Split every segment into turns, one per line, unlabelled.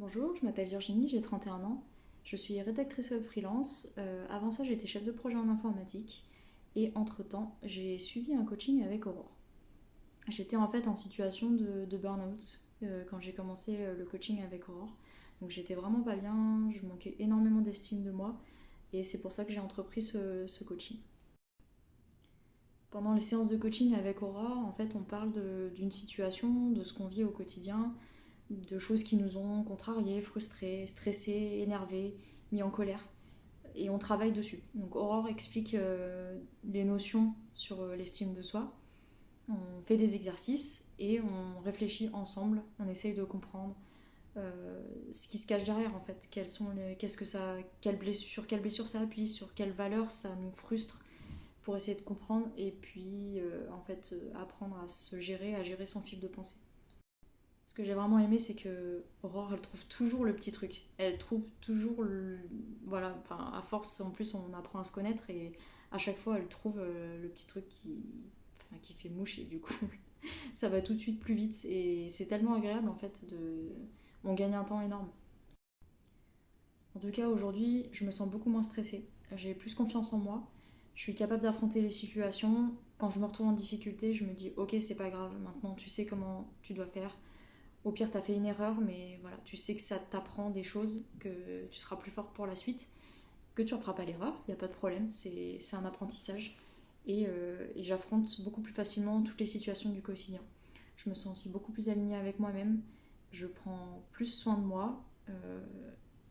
Bonjour, je m'appelle Virginie, j'ai 31 ans. Je suis rédactrice web freelance. Avant ça, j'étais chef de projet en informatique. Et entre-temps, j'ai suivi un coaching avec Aurore. J'étais en fait en situation de burn-out quand j'ai commencé le coaching avec Aurore. Donc j'étais vraiment pas bien, je manquais énormément d'estime de moi. Et c'est pour ça que j'ai entrepris ce coaching. Pendant les séances de coaching avec Aurore, en fait, on parle d'une situation, de ce qu'on vit au quotidien, de choses qui nous ont contrariés, frustrés, stressés, énervés, mis en colère. Et on travaille dessus. Donc Aurore explique les notions sur l'estime de soi. On fait des exercices et on réfléchit ensemble. On essaye de comprendre ce qui se cache derrière en fait. Qu'est-ce que ça, quelle blessure ça appuie, sur quelle valeur ça nous frustre, pour essayer de comprendre et puis apprendre à se gérer, à gérer son fil de pensée. Ce que j'ai vraiment aimé, c'est que Aurore, elle trouve toujours le petit truc. Elle trouve toujours voilà, enfin, à force, en plus, on apprend à se connaître et à chaque fois, elle trouve le petit truc qui fait mouche et du coup, ça va tout de suite plus vite et c'est tellement agréable en fait de. On gagne un temps énorme. En tout cas, aujourd'hui, je me sens beaucoup moins stressée. J'ai plus confiance en moi. Je suis capable d'affronter les situations. Quand je me retrouve en difficulté, je me dis ok, c'est pas grave, maintenant tu sais comment tu dois faire. Au pire, t'as fait une erreur, mais voilà, tu sais que ça t'apprend des choses, que tu seras plus forte pour la suite, que tu ne feras pas l'erreur, il n'y a pas de problème, c'est un apprentissage. Et j'affronte beaucoup plus facilement toutes les situations du quotidien. Je me sens aussi beaucoup plus alignée avec moi-même, je prends plus soin de moi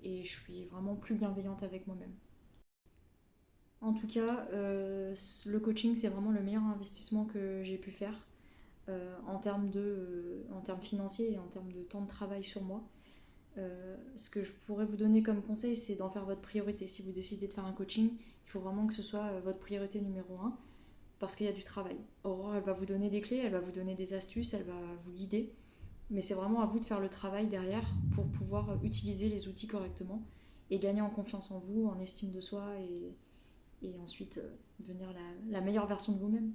et je suis vraiment plus bienveillante avec moi-même. En tout cas, le coaching, c'est vraiment le meilleur investissement que j'ai pu faire en termes financiers et en termes de temps de travail sur moi. Ce que je pourrais vous donner comme conseil, c'est d'en faire votre priorité. Si vous décidez de faire un coaching, il faut vraiment que ce soit votre priorité numéro un, parce qu'il y a du travail. Aurore, elle va vous donner des clés, elle va vous donner des astuces, elle va vous guider, mais c'est vraiment à vous de faire le travail derrière pour pouvoir utiliser les outils correctement et gagner en confiance en vous, en estime de soi et ensuite devenir la meilleure version de vous-même.